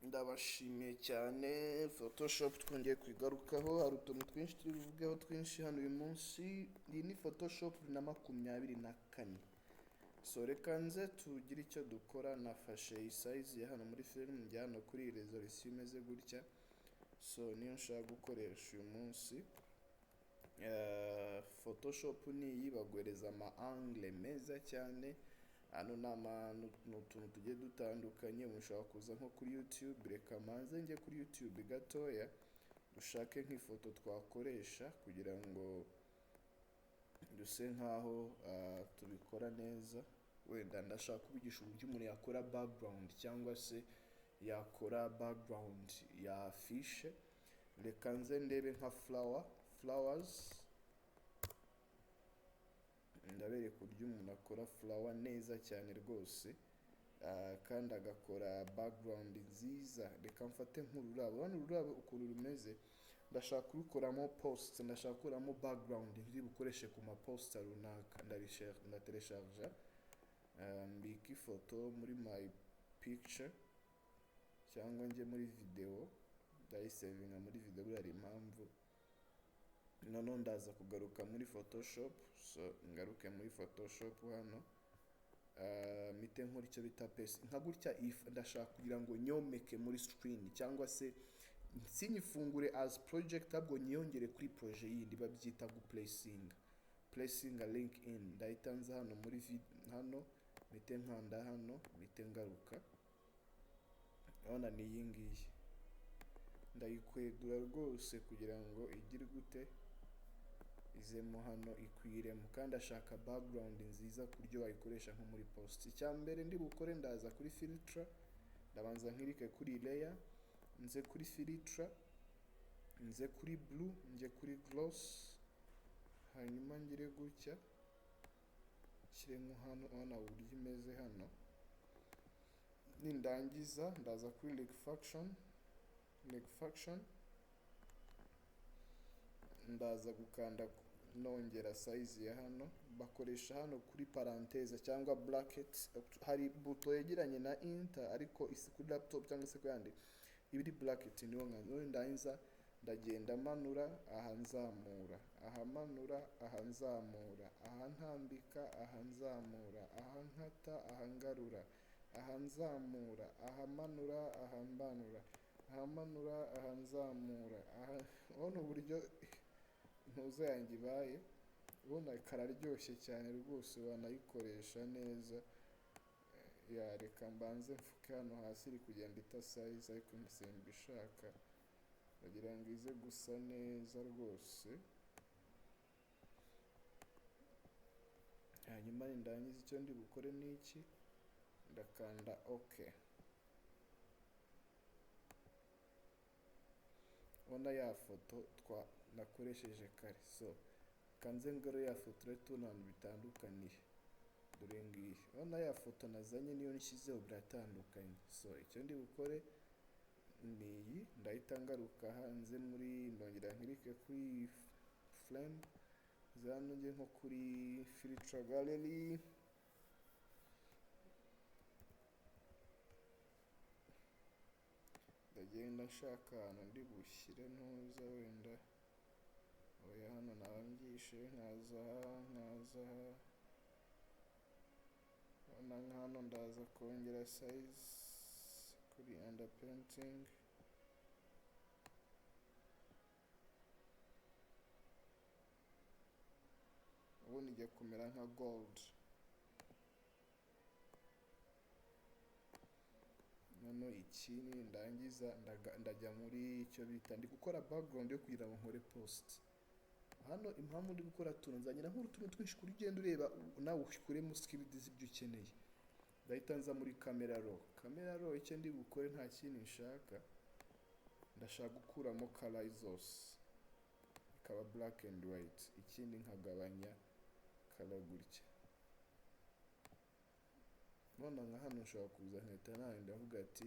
Ndabashimiye cyane. Photoshop twongeye kwigarukaho, hari utuntu twinshi turi buvugeho twinshi hano uyu munsi. Iyi ni Photoshop 2024. So reka nze tugire icyo dukora. Nafashe iyi size ya hano muri film njya hano kuri iyi resolution imeze gutya. So niyo nshaka gukoresha uyu munsi. Photoshop ni iyi baguhereza ama angle meza cyane. Hano ni utuntu tugiye dutandukanye. Mushobora kuza nko kuri YouTube, reka manze njye kuri YouTube gatoya dushake nk'ifoto twakoresha kugira ngo duse nkaho tubikora neza. Wenda ndashaka kubigisha uburyo umuntu yakora background cyangwa se yakora background ya affiche. Reka nze ndebe nka flowers. Ndabereka uburyo umuntu akora flower neza cyane rwose, kandi agakora background nziza. Reka mfate nk'ururabo. Hano ururabo ukuntu rumeze, ndashaka kubikoramo post, ndashaka gukuramo background ndi bukoreshe ku ma poster runaka. Ndatelecharge mbika ifoto muri my picture cyangwa njye muri video, ndayisavinga muri video. Buri impamvu noneho ndaza kugaruka muri Photoshop. So ngaruke muri Photoshop hano, mite nkora icyo bita paste nka gutya. Ndashaka kugira ngo nyomeke muri screen cyangwa se sinyifungure as project, ahubwo nyiyongere kuri project yindi babyita placing a link in. Ndahita nza hano muri hano, mite nkanda hano, mite ngaruka. Urabona ni iyi ngiyi, ndayikwedura rwose kugira ngo igire gute, izemo hano ikwiremo. kandi ashaka background nziza ku buryo wayikoresha nko muri post. Icyambere ndi bukore, ndaza kuri filter, ndabanza nkirike kuri layer, nze kuri filter, nze kuri blue, nje kuri gloss, hanyuma ngire gutya kiremo hano. Ona uburyo imeze hano. Nindangiza ndaza kuri lake faction, ndaza gukanda nongera size ya hano. Bakoresha hano kuri parenthèse cyangwa bracket. Hari buto yegeranye na enter ariko isi kuri laptop cyangwa se kandi ibiri bracket niyo nkanzo. Ndahinza ndagenda manura, aha nzamura, aha manura, aha nzamura, aha ntambika, aha nzamura, aha nkata, aha ngarura, aha nzamura, aha manura, aha mbanura, aha manura, aha nzamura, aha. Ubona uburyo ntuza yanjye ibaye. Ubona kararyoshye cyane rwose, wanayikoresha neza. Reka mbanze mfuke hano hasi iri kugenda ita size ariko simbishaka, kugira ngo ize gusa neza rwose. Hanyuma ndangiza icyo ndi bukore n'iki, ndakanda okay. Ubona ya foto nakoresheje kare. So kanze ngaro ya foto rero tuntu bitandukaniye. Dore ngiyi ubona ya foto nazanye niyo nshyizeho biratandukanye. So icyo ndi bukore ni iyi, ndahita ngaruka hanze muri, ndongera nkirike kuri frame, zano nge nko kuri filter gallery. Ndagenda nshaka ahantu ndi bushyire ntuza, wenda oya hano nabangishe, nkaza hano, ndaza kongera size kuri underpainting. Ubundi ijya kumera nka gold. Nono ikindi ndangiza ndajya muri icyo bita, ndi gukora background yo kugira ngo nkore post. Hano impamvu ndi gukora tunzanira nk'utuntu twinshi kuri genda ureba nawe ukuremo script z'ibyo ukeneye. Ndahita nza muri camera raw. Icyo ndi bukore nta kintu nshaka, ndashaka gukuramo color zose, ikaba black and white. Ikindi nkagabanya color gutya. None nka hano nshobora kuza nkahita nawe ndavuga ati